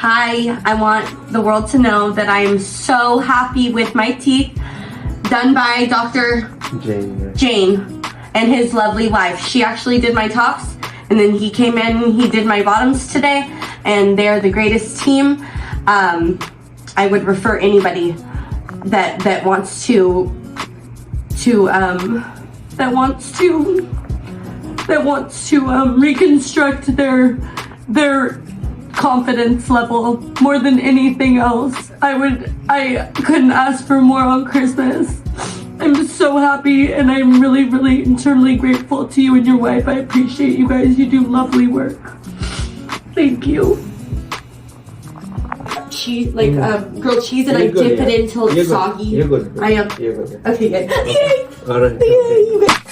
Hi, I want the world to know that I am so happy with my teeth done by Dr. Jane and his lovely wife. She actually did my tops, and then he came in and he did my bottoms today, and they're the greatest team. I would refer anybody that wants to reconstruct their confidence level more than anything else. I couldn't ask for more on Christmas. I'm so happy, and I'm really, really internally grateful to you and your wife. I appreciate you guys. You do lovely work. Thank you. Cheese, like grilled cheese, and I dip it until it's soggy. You're good. I am. You're good. Okay, good. Yay! All right. Yay! You guys